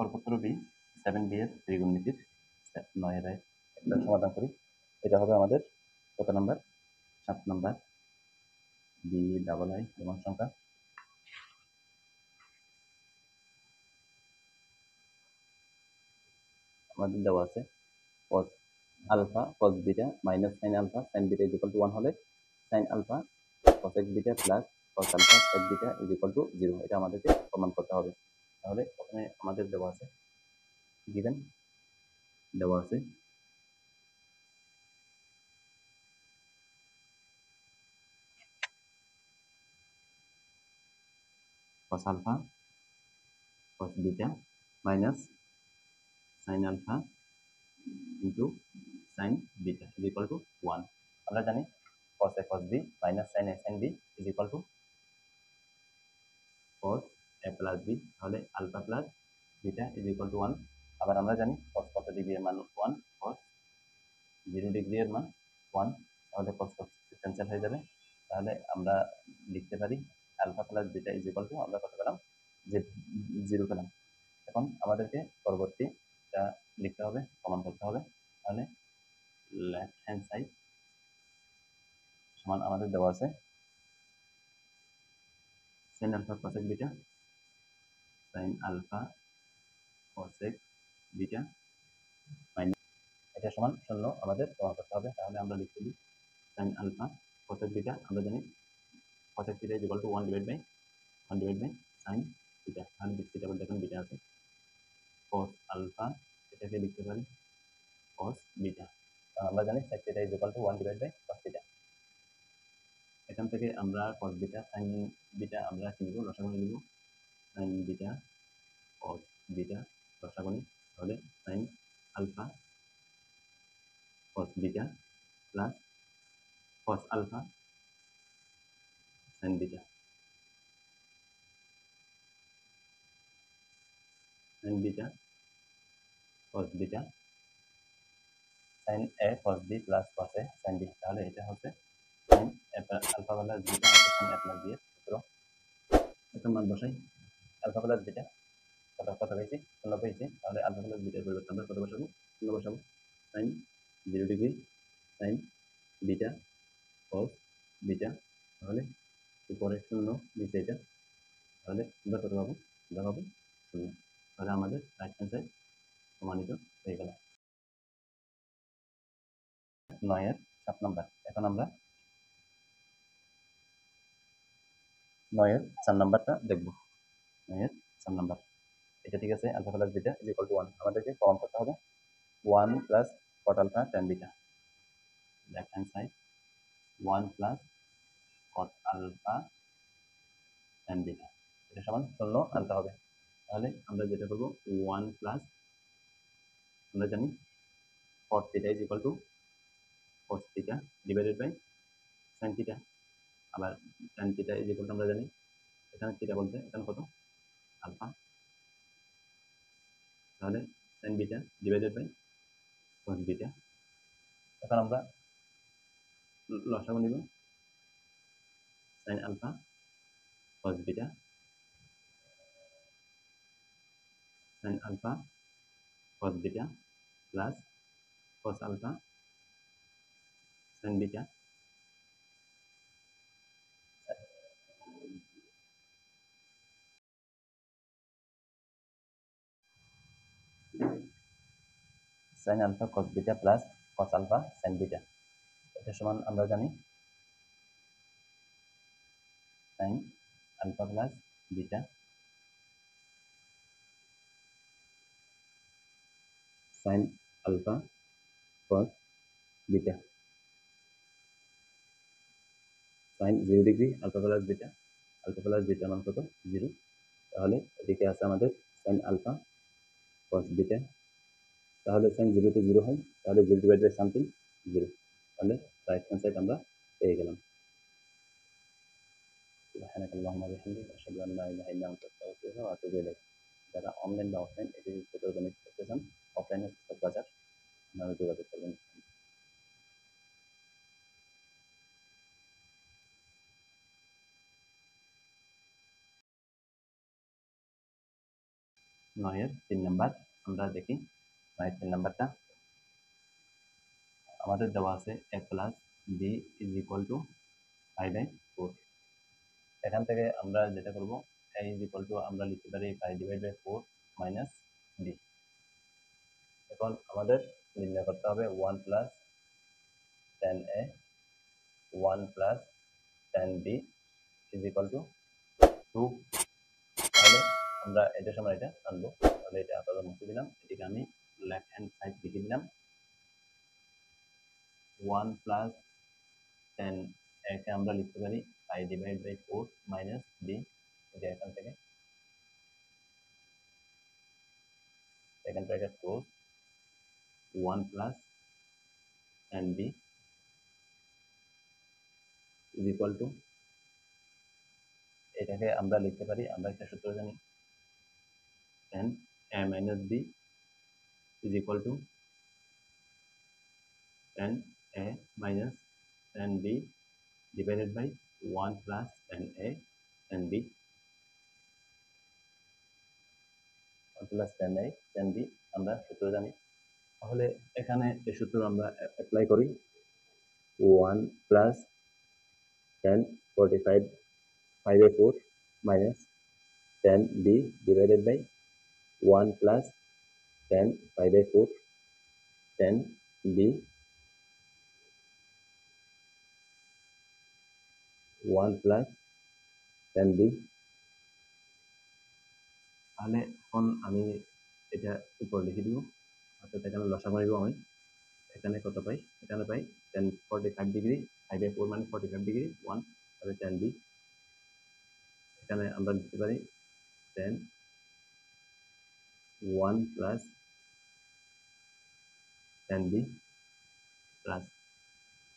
অক্ষরপত্র B 7b এর ত্রিগুণমিতির 9 এর একটা সমাধান করি। এটা হবে আমাদের কত number? 7 number. B double I প্রমাণ সংখ্যা আমাদের দেওয়া আছে cos alpha cos beta minus sin alpha sin beta is equal to 1 হলে sin alpha cosec beta plus cos alpha sec beta is equal to 0। এটা আমাদেরকে প্রমাণ করতে হবে। তাহলে প্রথমে আমাদের দেওয়া আছে given দেওয়া আছে cos alpha cos beta minus sin alpha into sin beta is equal to 1। আমরা জানি cos a cos b minus sin a sin b is equal to cos a plus b। তাহলে alpha plus beta is equal to 1। আবার আমরা জানি cos কত degree এর মান 1, cos 0 degree এর মান 1। তাহলে cos cos ক্যান্সেল হয়ে যাবে। তাহলে আমরা লিখতে পারি alpha plus beta is equal to আমরা কত পেলাম? যে 0 পেলাম। এখন আমাদেরকে পরবর্তীটা লিখতে হবে, প্রমাণ করতে হবে। তাহলে লেফট হ্যান্ড সাইড সমান আমাদের দেওয়া আছে sin alpha cosec beta sin alpha cosec beta minus এটা সমান 0 আমাদের প্রমাণ করতে হবে। তাহলে আমরা লিখতে দিই sin আলফা cosec বিটা আমরা জানি cosec beta is equal to 1 divide by sin beta. তাহলে বিটা বলতে এখন বিটা আছে cos আলফা এটাকে লিখতে পারি cos বিটা। আমরা জানি sec beta is equal to 1 divide by cos beta. এখান থেকে আমরা cos বিটা sin বিটা আমরা কি নিব? লসাগু নিব। sin বিটা cos বিটা লসাগু নিই। তাহলে sin alpha cos beta plus cos alpha sin beta sin beta cos beta sin a cos b plus cos a sin b। তাহলে এটা হচ্ছে sin alpha plus beta sin a plus b এর সূত্র। এখন মান বসাই আলফা প্লাস বিটা কত পেয়েছি? 0 পেয়েছি। তাহলে আলফা প্লাস বিটার পরিবর্তে আমরা কত বসাবো? 0 বসাবো। sin 0 degree sin beta cos beta. তাহলে উপরে 0 নিচে এটা। তাহলে আমরা কত পাবো? আমরা পাবো 0। তাহলে আমাদের রাইট হ্যান্ড সাইড প্রমাণিত হয়ে গেল। 9 এর 7 নাম্বার। এখন আমরা 9 এর 4 নাম্বারটা দেখব। 9 এর 4 নাম্বার। এটা ঠিক আছে alpha plus beta is equal to 1। আমাদেরকে প্রমাণ করতে হবে 1 plus cot alpha tan beta. Left hand side 1 plus cot alpha tan beta এটা সমান 0 আনতে হবে। তাহলে আমরা যেটা করব 1 প্লাস আমরা জানি cot theta is equal to cos theta divided by sin theta. আবার tan theta is equal to আমরা জানি এখানে থিটা বলতে এখানে কত? আলফা। তাহলে sin beta divided by cos beta. এখন আমরা লসাগু নিব sin alpha cos beta sin alpha cos beta plus cos alpha sin beta. sin alpha cos beta plus cos alpha sin beta এটা সমান আমরা জানি sin alpha plus beta sin alpha cos beta sin 0 degree alpha plus beta মান কত? 0। তাহলে এদিকে আছে আমাদের sin আলফা cos বিটা। তাহলে sin 0 তে 0 হয়। তাহলে 0 ডিভাইড বাই সামথিং 0। তাহলে রাইট হ্যান্ড সাইড আমরা পেয়ে গেলাম। সুবহানাকাল্লাহুম্মা ওয়া বিহামদিকা আশহাদু আন লা ইলাহা ইল্লা আনতা আস্তাগফিরুকা ওয়া আতুবু ইলাইক। যারা অনলাইন বা অফলাইন এটি গণিত করতে চান অফলাইনে বাজার আপনারা যোগাযোগ করবেন। 9-এর 3 নাম্বার আমরা দেখি। 9-এর 3 নাম্বারটা আমাদের দেওয়া আছে a plus b is equal two 5/4। এখান থেকে আমরা যেটা করব, a ইজ ইকুয়াল টু আমরা লিখতে পারি 5/4 মাইনাস b। এখন আমাদের নির্ণয় করতে হবে 1 plus 10a 1 plus 10b is equal two 2। তাহলে আমরা এটার সময় এটা আনবো। তাহলে এটা আপাতত মুছে দিলাম, এটিকে আমি লেফট হ্যান্ড সাইড লিখে দিলাম। 1 প্লাস 10 একে আমরা লিখতে পারি 5/4 মাইনাস b। এটা এখান থেকে second bracket close 1 plus 10b is equal two, এটাকে আমরা লিখতে পারি, আমরা একটা সূত্র জানি 10a minus b is equal two 10a minus 10b divided by 1 plus 10a 10b 1 plus 10a 10b আমরা সূত্র জানি। তাহলে এখানে এই সূত্র আমরা অ্যাপ্লাই করি। 1 plus 10 45 5/4 minus 10b divided by 1 plus 10 5/4 10b 1 plus 10b। তাহলে এখন আমি এটা উপর লিখে দিব, অর্থাৎ এখানে লসাগু নিব আমি। এখানে কত পাই? এখানে পাই 10 45 ডিগ্রি 5/4 মানে 45 ডিগ্রি 1, তাহলে 10b। এখানে আমরা লিখতে পারি 10 1 প্লাস 10b প্লাস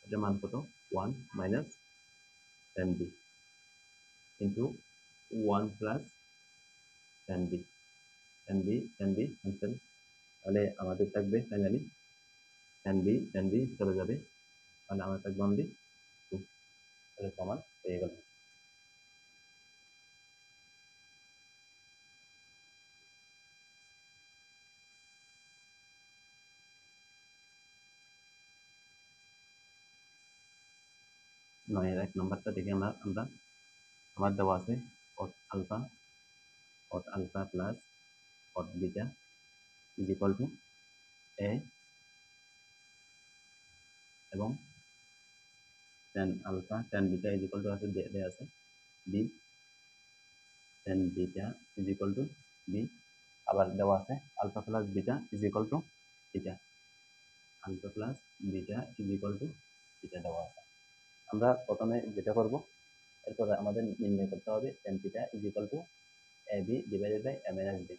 এটার মান কত 1 minus 10b into 1 plus 10b 10b 10b cancel. তাহলে আমাদের থাকবে ফাইনালি 10b 10b চলে যাবে, তাহলে আমার থাকবে অনলি 2। তাহলে সমান হয়ে গেল। নয়ের 1 নম্বরটা দেখে আমরা আমার দেওয়া আছে cot alpha plus cot beta is equal to a এবং tan alpha tan beta is equal to আছে দেয়া আছে b tan beta is equal to b। আবার দেওয়া আছে alpha plus beta is equal to theta. Alpha plus beta is equal to theta দেওয়া আছে। আমরা প্রথমে যেটা করব, এরপরে আমাদের নির্ণয় করতে হবে tan theta is equal to ab divided by a minus b।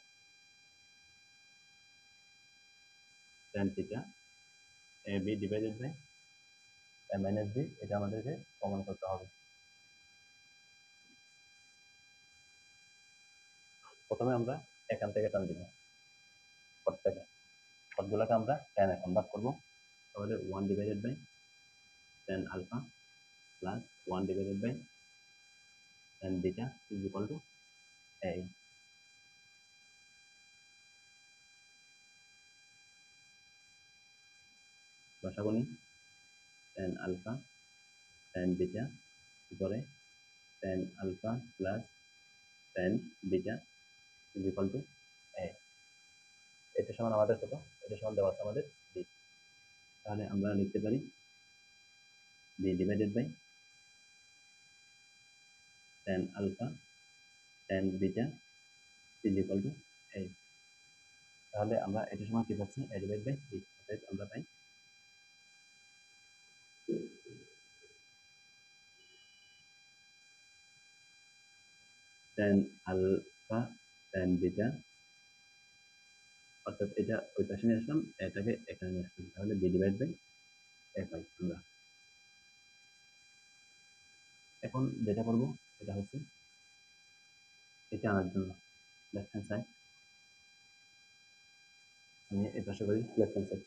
tan theta ab divided by a minus b, এটা আমাদেরকে প্রমাণ করতে হবে। প্রথমে আমরা এখান থেকে টান দিব, কট থেকে কটগুলোকে আমরা tan এ কনভার্ট করব। তাহলে 1 divided by tan alpha plus 1 divided by tan beta is equal to a। লসাগু নিই, tan আলফা tan বিটা উপরে tan alpha plus tan beta is equal to a। এটা সমান আমাদের কত? এটা সমান দেওয়া আছে আমাদের b। তাহলে আমরা লিখতে পারি b divided by tan alpha tan beta is equal to a। তাহলে আমরা এটা সমান কি পাচ্ছি? a divide by b। অর্থাৎ আমরা পাই tan আলফা tan বিটা, অর্থাৎ এটা ওই পাশে নিয়ে আসলাম, এটাকে এখানে নিয়ে আসলাম, তাহলে b ডিভাইড বাই a পাই আমরা। এখন যেটা করব সেটা হচ্ছে এটা আনার জন্য লেফট হ্যান্ড সাইড, আমি এই পাশে করি লেফট হ্যান্ড সাইড,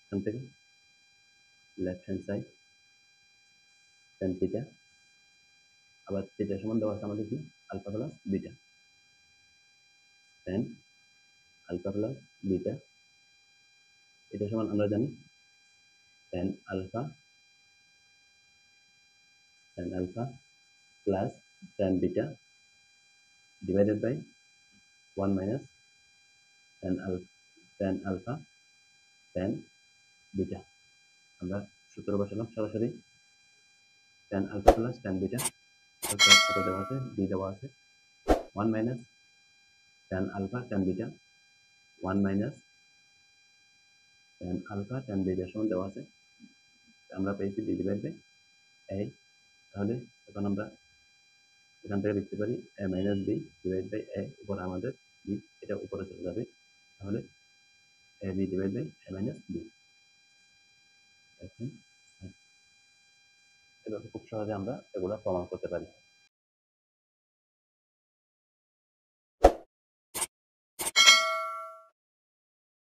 এখান থেকে লেফট হ্যান্ড সাইড tan থিটা, আবার থিটা সমান দেওয়া আছে আমাদের কি alpha plus beta. Plus beta, এটা সমান আমরা জানি tan alpha plus tan beta divided by 1 minus tan alpha tan beta. আমরা সূত্র বসালাম সরাসরি tan alpha plus tan beta কত দেওয়া আছে, b দেওয়া আছে 1 minus tan alpha tan beta 1 minus tan alpha tan beta সমান দেওয়া আছে, আমরা পেয়েছি b ডিভাইড বাই a। তাহলে এখন আমরা এখান থেকে লিখতে পারি a minus b divide by a, উপর আমাদের b, এটা উপরে চলে যাবে, তাহলে a b divide by a minus b। দেখেন এভাবে খুব সহজে আমরা এগুলো প্রমাণ করতে পারি।